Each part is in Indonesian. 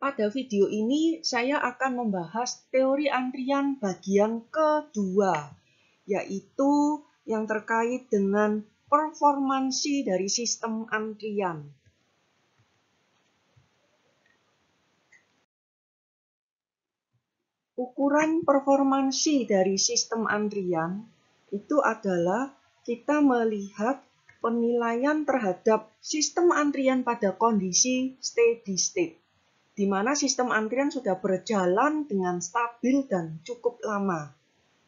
Pada video ini saya akan membahas teori antrian bagian kedua, yaitu yang terkait dengan performansi dari sistem antrian. Ukuran performansi dari sistem antrian itu adalah kita melihat penilaian terhadap sistem antrian pada kondisi steady state, di mana sistem antrian sudah berjalan dengan stabil dan cukup lama.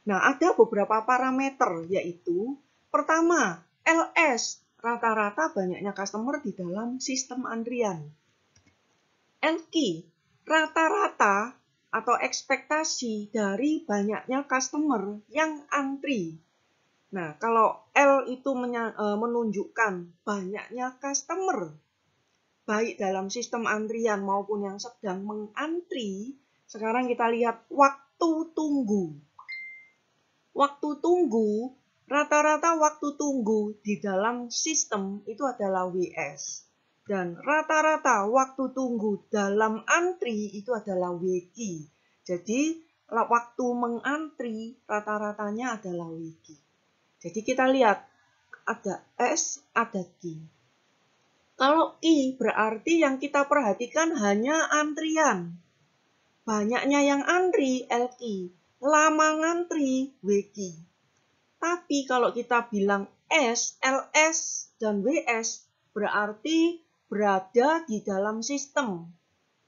Nah, ada beberapa parameter, yaitu pertama, LS, rata-rata banyaknya customer di dalam sistem antrian. LQ, rata-rata atau ekspektasi dari banyaknya customer yang antri. Nah, kalau L itu menunjukkan banyaknya customer, baik dalam sistem antrian maupun yang sedang mengantri, sekarang kita lihat waktu tunggu. Waktu tunggu, rata-rata waktu tunggu di dalam sistem itu adalah WS. Dan rata-rata waktu tunggu dalam antri itu adalah WQ. Jadi, waktu mengantri rata-ratanya adalah WQ. Jadi kita lihat, ada S, ada Q. Kalau Q berarti yang kita perhatikan hanya antrian. Banyaknya yang antri, LQ. Lama ngantri, WQ. Tapi kalau kita bilang S, LS, dan WS berarti berada di dalam sistem,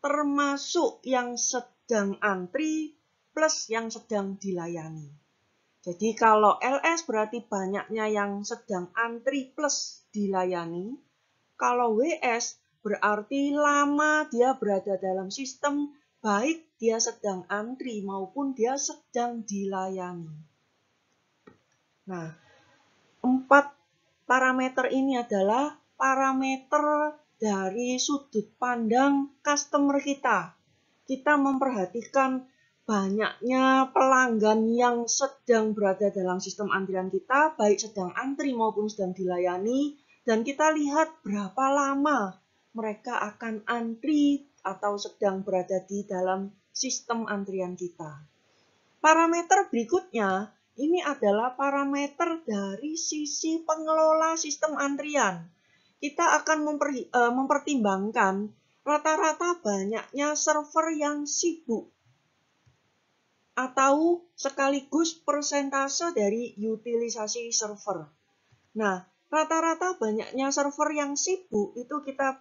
termasuk yang sedang antri plus yang sedang dilayani. Jadi kalau LS berarti banyaknya yang sedang antri plus dilayani. Kalau WS berarti lama dia berada dalam sistem, baik dia sedang antri maupun dia sedang dilayani. Nah, 4 parameter ini adalah parameter dari sudut pandang customer kita. Kita memperhatikan banyaknya pelanggan yang sedang berada dalam sistem antrian kita, baik sedang antri maupun sedang dilayani, dan kita lihat berapa lama mereka akan antri atau sedang berada di dalam sistem antrian kita. Parameter berikutnya, ini adalah parameter dari sisi pengelola sistem antrian. Kita akan mempertimbangkan rata-rata banyaknya server yang sibuk atau sekaligus persentase dari utilisasi server. Nah, rata-rata banyaknya server yang sibuk itu kita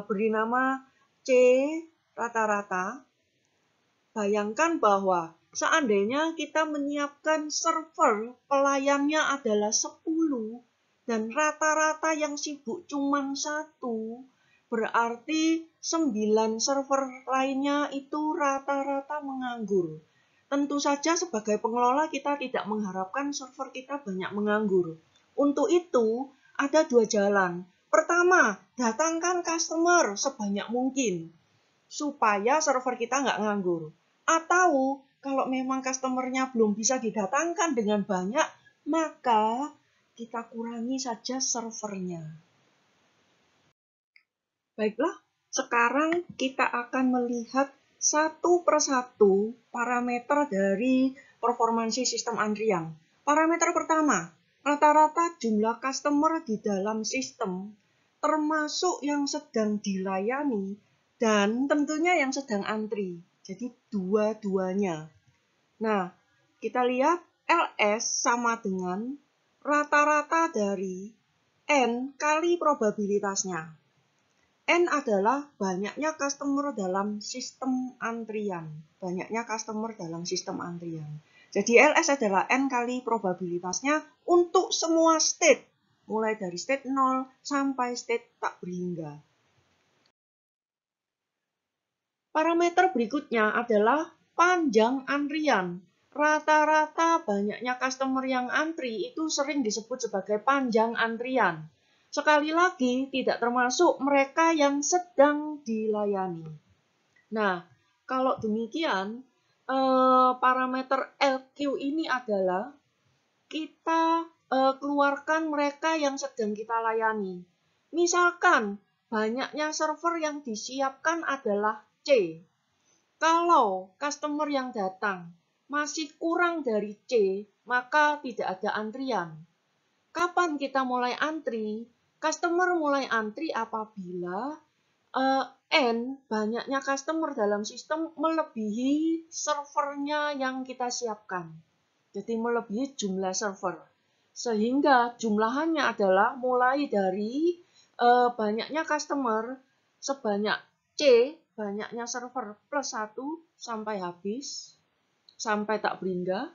beri nama C rata-rata. Bayangkan bahwa seandainya kita menyiapkan server pelayannya adalah 10 dan rata-rata yang sibuk cuma 1, berarti 9 server lainnya itu rata-rata menganggur. Tentu saja sebagai pengelola kita tidak mengharapkan server kita banyak menganggur. Untuk itu ada 2 jalan. Pertama, datangkan customer sebanyak mungkin supaya server kita nggak nganggur. Atau kalau memang customernya belum bisa didatangkan dengan banyak, maka kita kurangi saja servernya. Baiklah, sekarang kita akan melihat satu persatu parameter dari performansi sistem antrian. Parameter pertama, rata-rata jumlah customer di dalam sistem, termasuk yang sedang dilayani dan tentunya yang sedang antri. Jadi dua-duanya. Nah, kita lihat LS sama dengan rata-rata dari N kali probabilitasnya. N adalah banyaknya customer dalam sistem antrian. Banyaknya customer dalam sistem antrian. Jadi LS adalah N kali probabilitasnya untuk semua state. Mulai dari state 0 sampai state tak berhingga. Parameter berikutnya adalah panjang antrian. Rata-rata banyaknya customer yang antri itu sering disebut sebagai panjang antrian. Sekali lagi, tidak termasuk mereka yang sedang dilayani. Nah, kalau demikian, parameter LQ ini adalah kita keluarkan mereka yang sedang kita layani. Misalkan, banyaknya server yang disiapkan adalah C. Kalau customer yang datang masih kurang dari C, maka tidak ada antrian. Kapan kita mulai antri? Customer mulai antri apabila N, banyaknya customer dalam sistem melebihi servernya yang kita siapkan. Jadi melebihi jumlah server. Sehingga jumlahannya adalah mulai dari banyaknya customer sebanyak C, banyaknya server plus 1 sampai habis, sampai tak berhingga.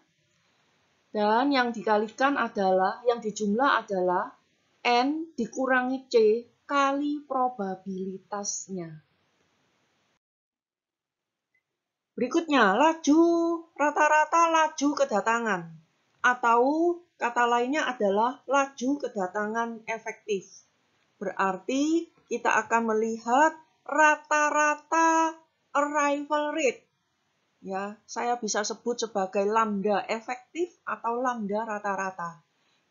Dan yang dikalikan adalah, yang dijumlah adalah N dikurangi C kali probabilitasnya. Berikutnya, rata-rata laju kedatangan. Atau kata lainnya adalah laju kedatangan efektif. Berarti kita akan melihat rata-rata arrival rate. Ya, saya bisa sebut sebagai lambda efektif atau lambda rata-rata.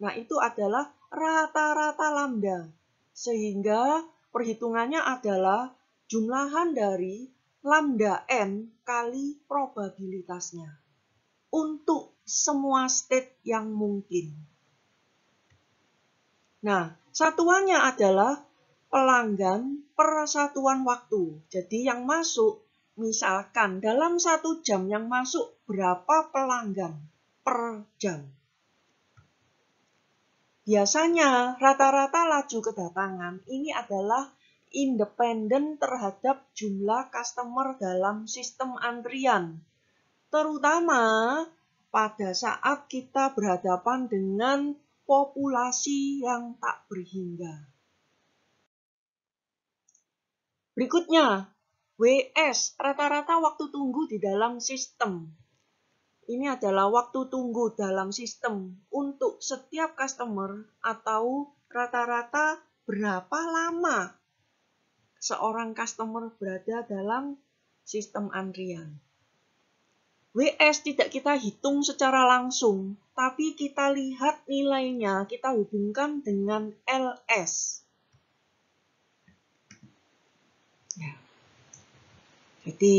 Nah, itu adalah rata-rata lambda. Sehingga perhitungannya adalah jumlahan dari lambda n kali probabilitasnya untuk semua state yang mungkin. Nah, satuannya adalah pelanggan per satuan waktu. Jadi yang masuk, misalkan dalam 1 jam yang masuk berapa pelanggan per jam. Biasanya rata-rata laju kedatangan ini adalah independen terhadap jumlah customer dalam sistem antrian. Terutama pada saat kita berhadapan dengan populasi yang tak berhingga. Berikutnya, WS, rata-rata waktu tunggu di dalam sistem. Ini adalah waktu tunggu dalam sistem untuk setiap customer atau rata-rata berapa lama seorang customer berada dalam sistem antrian. WS tidak kita hitung secara langsung, tapi kita lihat nilainya, kita hubungkan dengan LS. Ya. Jadi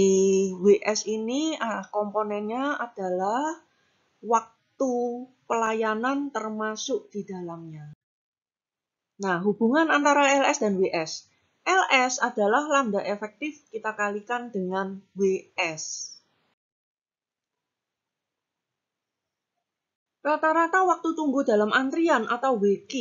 WS ini komponennya adalah waktu pelayanan termasuk di dalamnya. Nah, hubungan antara LS dan WS. LS adalah lambda efektif kita kalikan dengan WS. Rata-rata waktu tunggu dalam antrian atau WQ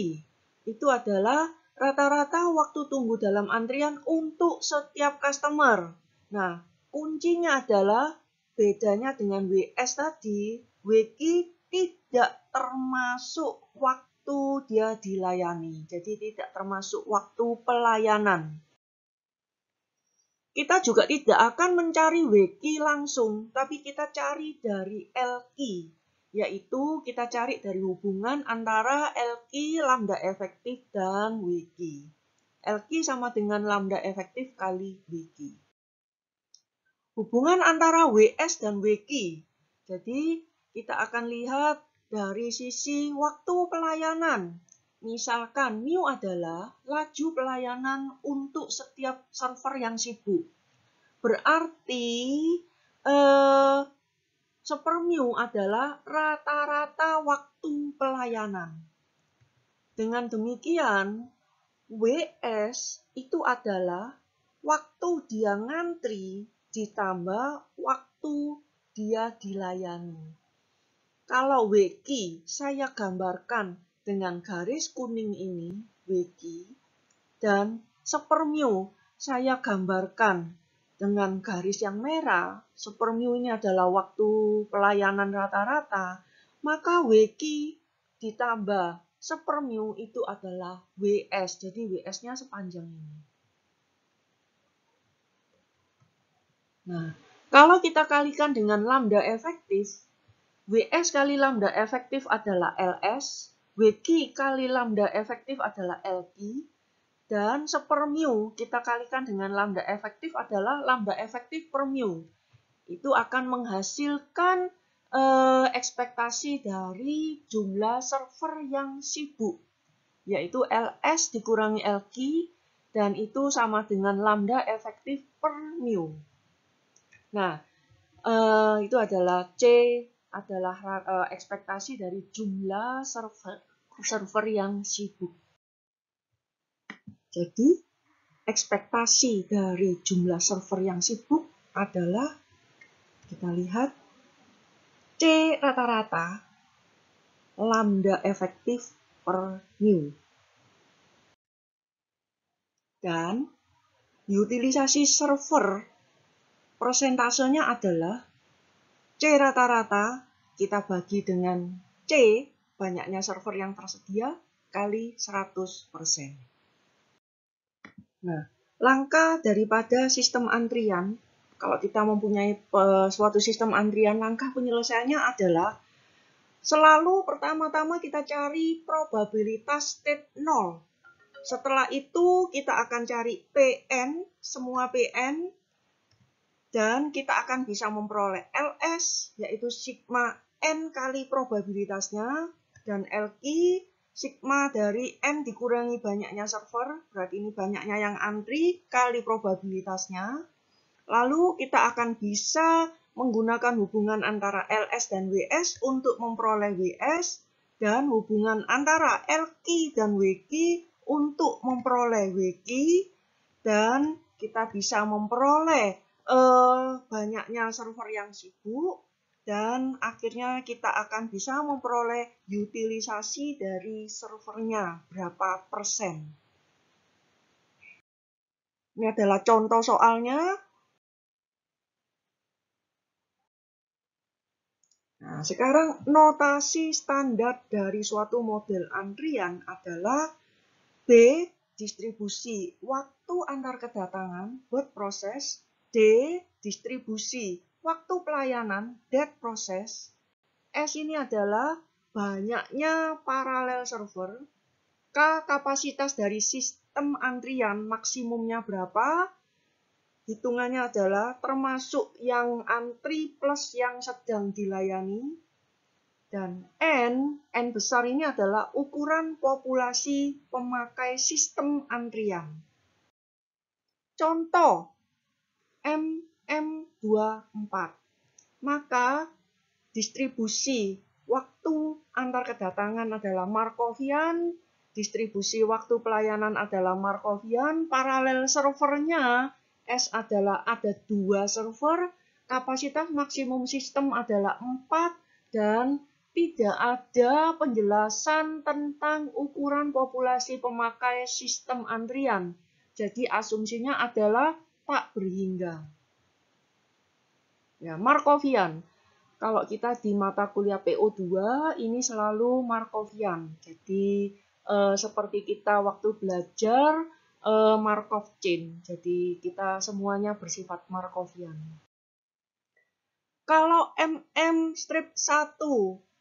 itu adalah rata-rata waktu tunggu dalam antrian untuk setiap customer. Nah, kuncinya adalah bedanya dengan WS tadi, WQ tidak termasuk waktu dia dilayani. Jadi tidak termasuk waktu pelayanan. Kita juga tidak akan mencari WQ langsung, tapi kita cari dari LQ. Yaitu kita cari dari hubungan antara LQ lambda efektif dan WQ. LQ sama dengan lambda efektif kali WQ. Hubungan antara WS dan WQ. Jadi kita akan lihat dari sisi waktu pelayanan. Misalkan mu adalah laju pelayanan untuk setiap server yang sibuk. Berarti sepermu adalah rata-rata waktu pelayanan. Dengan demikian, WS itu adalah waktu dia ngantri ditambah waktu dia dilayani. Kalau WQ saya gambarkan dengan garis kuning ini, WQ, dan sepermu saya gambarkan dengan garis yang merah, sepermu ini adalah waktu pelayanan rata-rata, maka WQ ditambah sepermu itu adalah WS. Jadi WS-nya sepanjang ini. Nah, kalau kita kalikan dengan lambda efektif, WS kali lambda efektif adalah LS, WQ kali lambda efektif adalah LQ, dan sepermu kita kalikan dengan lambda efektif adalah lambda efektif per mu. Itu akan menghasilkan ekspektasi dari jumlah server yang sibuk, yaitu LS dikurangi LQ, dan itu sama dengan lambda efektif per mu. Nah, itu adalah C adalah ekspektasi dari jumlah server yang sibuk. Jadi, ekspektasi dari jumlah server yang sibuk adalah, kita lihat, C rata-rata lambda efektif per new. Dan utilisasi server persentasenya adalah C rata-rata kita bagi dengan C, banyaknya server yang tersedia, kali 100%. Nah, langkah daripada sistem antrian, kalau kita mempunyai suatu sistem antrian, langkah penyelesaiannya adalah selalu pertama-tama kita cari probabilitas state 0. Setelah itu kita akan cari PN, semua PN, dan kita akan bisa memperoleh LS, yaitu sigma N kali probabilitasnya, dan LQ, sigma dari N dikurangi banyaknya server, berarti ini banyaknya yang antri, kali probabilitasnya. Lalu kita akan bisa menggunakan hubungan antara LS dan WS untuk memperoleh WS, dan hubungan antara LQ dan WQ untuk memperoleh WQ, dan kita bisa memperoleh banyaknya server yang sibuk, dan akhirnya kita akan bisa memperoleh utilisasi dari servernya berapa persen. Ini adalah contoh soalnya. Nah, sekarang notasi standar dari suatu model antrian adalah B, distribusi waktu antar kedatangan, wait process, D, distribusi waktu pelayanan, dead process, S ini adalah banyaknya paralel server, K, kapasitas dari sistem antrian maksimumnya berapa, hitungannya adalah termasuk yang antri plus yang sedang dilayani, dan N besar ini adalah ukuran populasi pemakai sistem antrian. Contoh, MM24. Maka distribusi waktu antar kedatangan adalah Markovian, distribusi waktu pelayanan adalah Markovian, paralel servernya S adalah ada 2 server, kapasitas maksimum sistem adalah 4, dan tidak ada penjelasan tentang ukuran populasi pemakai sistem antrian. Jadi asumsinya adalah tak berhingga. Ya, Markovian. Kalau kita di mata kuliah PO2 ini selalu Markovian. Jadi seperti kita waktu belajar Markov chain. Jadi kita semuanya bersifat Markovian. Kalau MM strip 1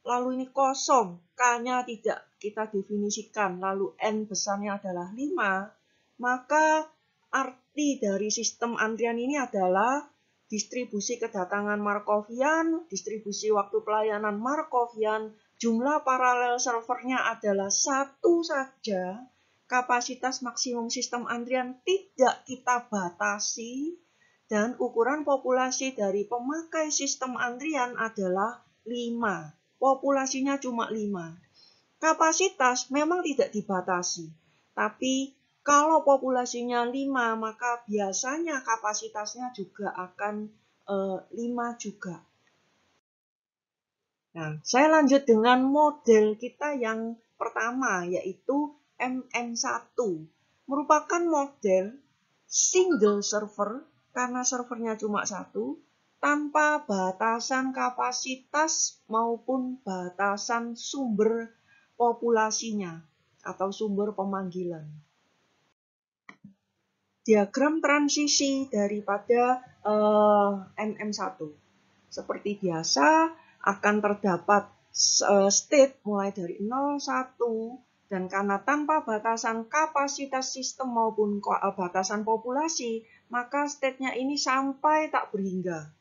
lalu ini kosong, K-nya tidak kita definisikan, lalu N besarnya adalah 5, maka arti dari sistem antrian ini adalah distribusi kedatangan Markovian, distribusi waktu pelayanan Markovian, jumlah paralel servernya adalah 1 saja, kapasitas maksimum sistem antrian tidak kita batasi, dan ukuran populasi dari pemakai sistem antrian adalah 5. Populasinya cuma 5. Kapasitas memang tidak dibatasi, tapi kalau populasinya 5, maka biasanya kapasitasnya juga akan 5 juga. Nah, saya lanjut dengan model kita yang pertama, yaitu MM1. Merupakan model single server, karena servernya cuma 1, tanpa batasan kapasitas maupun batasan sumber populasinya atau sumber pemanggilan. Diagram transisi daripada MM1. Seperti biasa akan terdapat state mulai dari 0, 1, dan karena tanpa batasan kapasitas sistem maupun batasan populasi, maka state-nya ini sampai tak berhingga.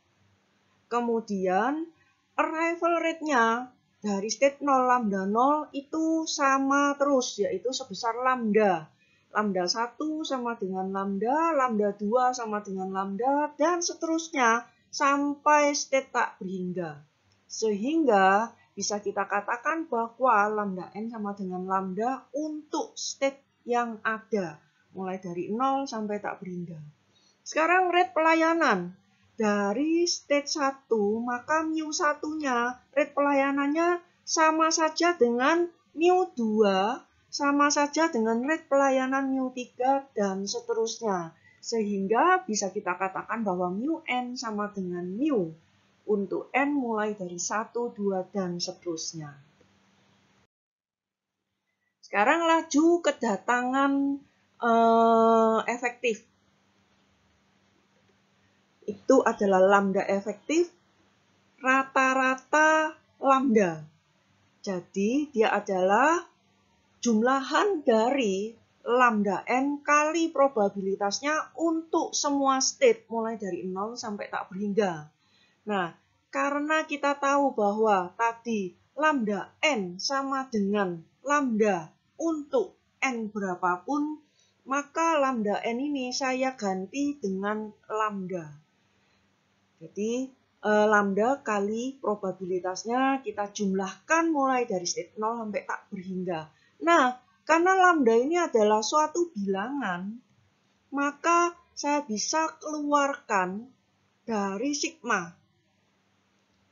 Kemudian arrival rate-nya dari state 0, lambda 0 itu sama terus, yaitu sebesar lambda. Lambda 1 sama dengan lambda, lambda 2 sama dengan lambda, dan seterusnya sampai state tak berhingga. Sehingga bisa kita katakan bahwa lambda n sama dengan lambda untuk state yang ada, mulai dari 0 sampai tak berhingga. Sekarang rate pelayanan. Dari state 1, maka mu1-nya, rate pelayanannya sama saja dengan mu2, sama saja dengan rate pelayanan mu3, dan seterusnya. Sehingga bisa kita katakan bahwa mu n sama dengan mu untuk n mulai dari 1, 2, dan seterusnya. Sekarang laju kedatangan efektif. Itu adalah lambda efektif rata-rata lambda. Jadi dia adalah jumlahan dari lambda n kali probabilitasnya untuk semua state mulai dari 0 sampai tak berhingga. Nah, karena kita tahu bahwa tadi lambda n sama dengan lambda untuk n berapapun, maka lambda n ini saya ganti dengan lambda. Jadi lambda kali probabilitasnya kita jumlahkan mulai dari state 0 sampai tak berhingga. Nah, karena lambda ini adalah suatu bilangan, maka saya bisa keluarkan dari sigma.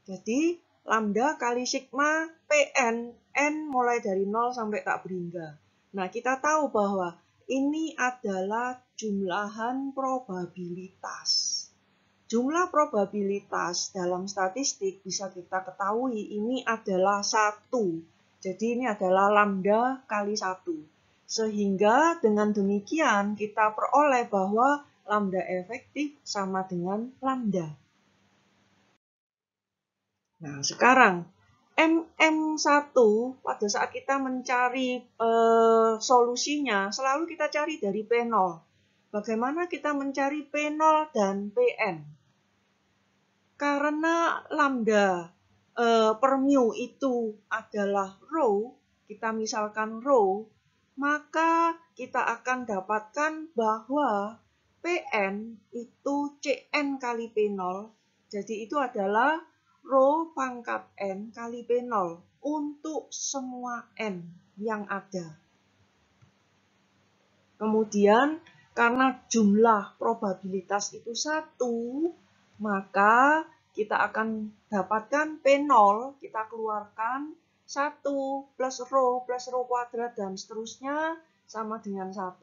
Jadi lambda kali sigma Pn, n mulai dari 0 sampai tak berhingga. Nah, kita tahu bahwa ini adalah jumlahan probabilitas. Jumlah probabilitas dalam statistik bisa kita ketahui ini adalah 1. Jadi ini adalah lambda kali 1. Sehingga dengan demikian kita peroleh bahwa lambda efektif sama dengan lambda. Nah, sekarang MM1 pada saat kita mencari solusinya selalu kita cari dari P0. Bagaimana kita mencari P0 dan Pn? Karena lambda per mu itu adalah rho, kita misalkan rho, maka kita akan dapatkan bahwa Pn itu Cn kali P0. Jadi itu adalah rho pangkat n kali P0 untuk semua n yang ada. Kemudian karena jumlah probabilitas itu 1, maka kita akan dapatkan P0, kita keluarkan 1 plus rho kuadrat dan seterusnya sama dengan 1.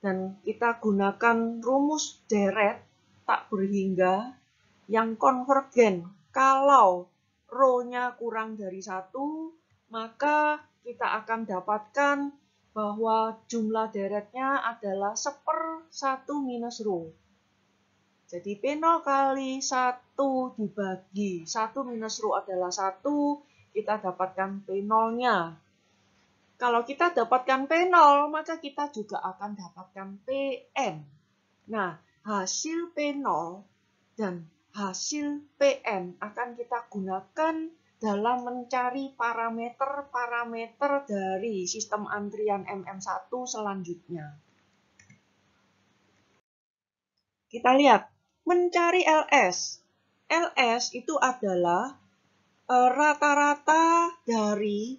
Dan kita gunakan rumus deret tak berhingga yang konvergen. Kalau rho-nya kurang dari 1, maka kita akan dapatkan bahwa jumlah deretnya adalah 1/1 minus rho. Jadi P0 kali 1 dibagi 1 minus rho adalah 1, kita dapatkan P0-nya. Kalau kita dapatkan P0, maka kita juga akan dapatkan Pn. Nah, hasil P0 dan hasil Pn akan kita gunakan dalam mencari parameter-parameter dari sistem antrian MM1 selanjutnya. Kita lihat. Mencari LS. LS itu adalah rata-rata dari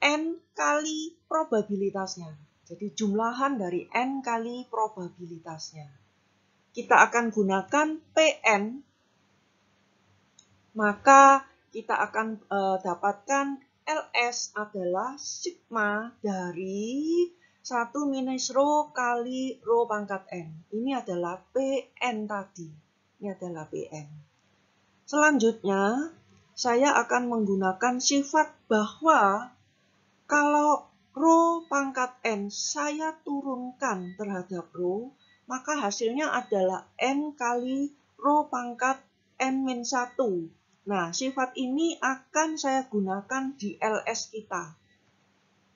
n kali probabilitasnya. Jadi jumlahan dari n kali probabilitasnya. Kita akan gunakan Pn, maka kita akan dapatkan LS adalah sigma dari 1 minus rho kali rho pangkat n. Ini adalah Pn tadi. Ini adalah Pn. Selanjutnya, saya akan menggunakan sifat bahwa kalau rho pangkat n saya turunkan terhadap rho, maka hasilnya adalah n kali rho pangkat n-1. Nah, sifat ini akan saya gunakan di LS kita.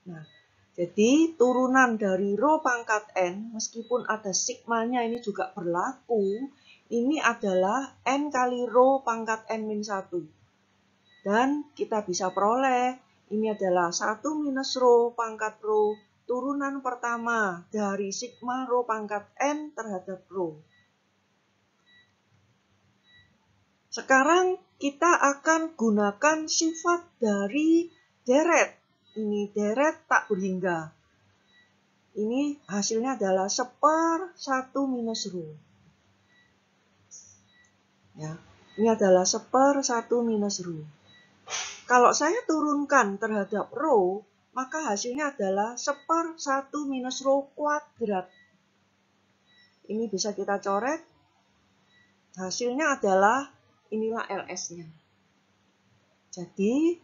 Nah, jadi turunan dari rho pangkat n, meskipun ada sigmanya ini juga berlaku, ini adalah n kali rho pangkat n-1. Dan kita bisa peroleh, ini adalah 1 minus rho pangkat rho, turunan pertama dari sigma rho pangkat n terhadap rho. Sekarang kita akan gunakan sifat dari deret. Ini deret tak berhingga. Ini hasilnya adalah 1/1 minus rho. Ya, ini adalah 1/1 minus rho. Kalau saya turunkan terhadap rho, maka hasilnya adalah 1/1 minus rho kuadrat. Ini bisa kita coret. Hasilnya adalah inilah LS-nya. Jadi,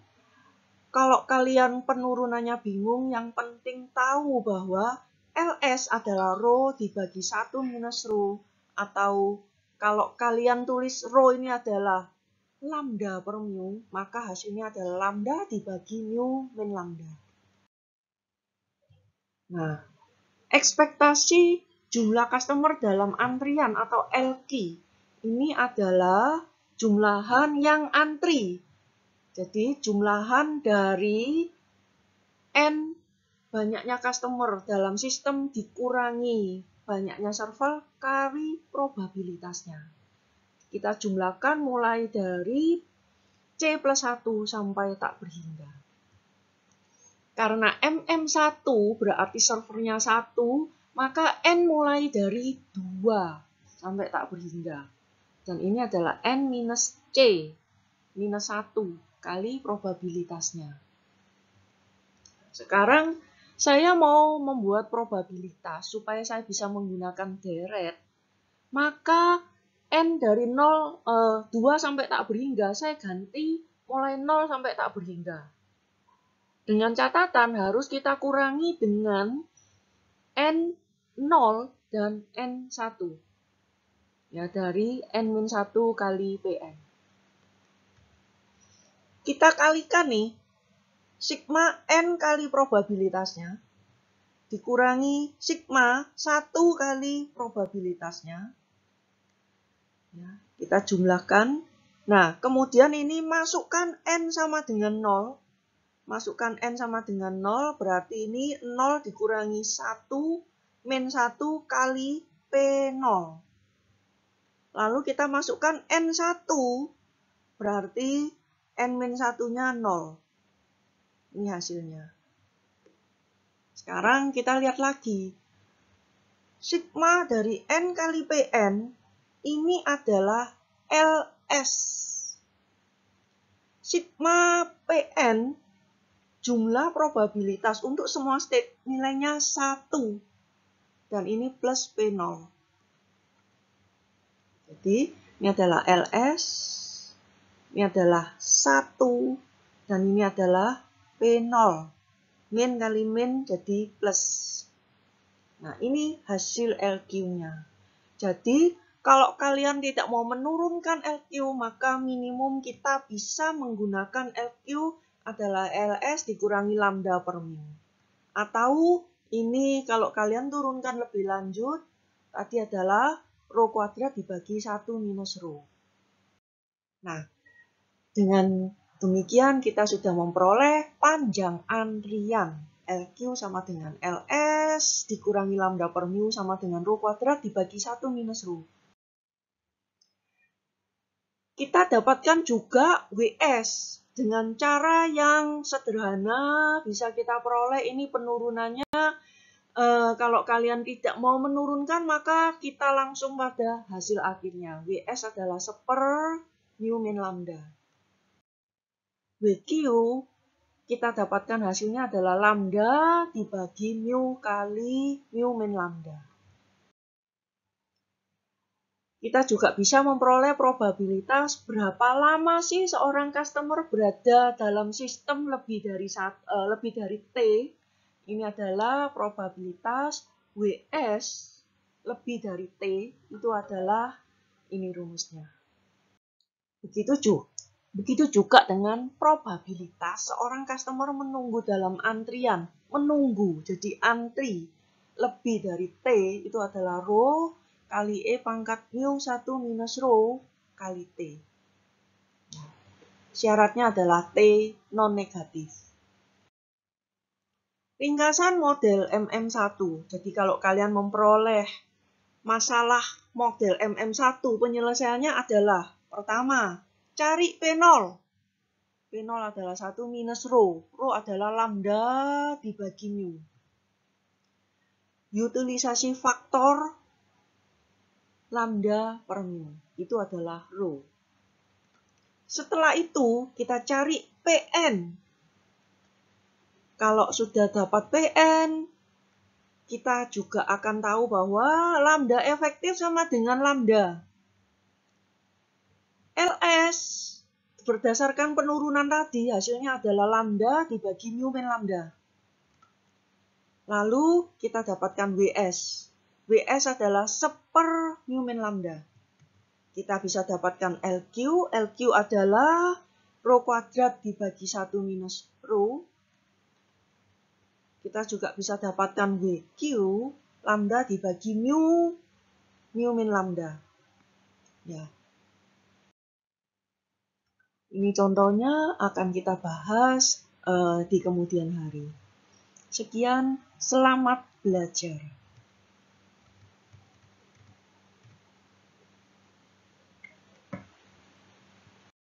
kalau kalian penurunannya bingung, yang penting tahu bahwa LS adalah rho dibagi 1 minus rho. Atau kalau kalian tulis rho ini adalah lambda per mu, maka hasilnya adalah lambda dibagi mu min lambda. Nah, ekspektasi jumlah customer dalam antrian atau LQ ini adalah jumlahan yang antri. Jadi jumlahan dari N banyaknya customer dalam sistem dikurangi banyaknya server kali probabilitasnya. Kita jumlahkan mulai dari C plus 1 sampai tak berhingga. Karena MM1 berarti servernya 1, maka N mulai dari 2 sampai tak berhingga. Dan ini adalah N minus C minus 1 kali probabilitasnya. Sekarang saya mau membuat probabilitas supaya saya bisa menggunakan deret. Maka N dari 2 sampai tak berhingga saya ganti mulai 0 sampai tak berhingga. Dengan catatan harus kita kurangi dengan N0 dan N1. Ya, dari N-1 kali Pn. Kita kalikan nih, sigma N kali probabilitasnya, dikurangi sigma 1 kali probabilitasnya. Ya, kita jumlahkan. Nah, kemudian ini masukkan N sama dengan 0. Masukkan N sama dengan 0, berarti ini 0 dikurangi 1 min 1 kali P0. Lalu kita masukkan N1, berarti N min 1-nya 0. Ini hasilnya. Sekarang kita lihat lagi. Sigma dari N kali Pn ini adalah LS. Sigma Pn jumlah probabilitas untuk semua state nilainya 1. Dan ini plus P0. Jadi ini adalah LS. Ini adalah 1, dan ini adalah P0. Min kali min jadi plus. Nah, ini hasil LQ-nya. Jadi, kalau kalian tidak mau menurunkan LQ, maka minimum kita bisa menggunakan LQ adalah LS dikurangi lambda per mu. Atau ini kalau kalian turunkan lebih lanjut, tadi adalah rho kuadrat dibagi 1 minus rho. Nah, dengan demikian kita sudah memperoleh panjang antrian. LQ sama dengan LS dikurangi lambda per mu sama dengan rho kuadrat dibagi 1 minus rho. Kita dapatkan juga WS dengan cara yang sederhana, bisa kita peroleh ini penurunannya. Kalau kalian tidak mau menurunkan, maka kita langsung pada hasil akhirnya. WS adalah 1/mu min lambda. WQ kita dapatkan hasilnya adalah lambda dibagi mu kali mu min lambda. Kita juga bisa memperoleh probabilitas berapa lama sih seorang customer berada dalam sistem lebih dari T. Ini adalah probabilitas WS lebih dari T, itu adalah ini rumusnya. Begitu juga dengan probabilitas seorang customer menunggu dalam antrian. Menunggu, jadi antri lebih dari T itu adalah rho kali E pangkat mu 1 minus rho kali T. Syaratnya adalah T non negatif. Ringkasan model MM1. Jadi kalau kalian memperoleh masalah model MM1, penyelesaiannya adalah Pertama, cari P0. P0 adalah 1 minus rho. Rho adalah lambda dibagi mu. Utilisasi faktor lambda per mu. Itu adalah rho. Setelah itu, kita cari Pn. Kalau sudah dapat Pn, kita juga akan tahu bahwa lambda efektif sama dengan lambda. Ls berdasarkan penurunan tadi hasilnya adalah lambda dibagi mu min lambda. Lalu kita dapatkan Ws. Ws adalah 1/per mu min lambda. Kita bisa dapatkan LQ. LQ adalah rho kuadrat dibagi 1 minus rho. Kita juga bisa dapatkan WQ, lambda dibagi mu min lambda. Ya. Ini contohnya akan kita bahas di kemudian hari. Sekian, selamat belajar.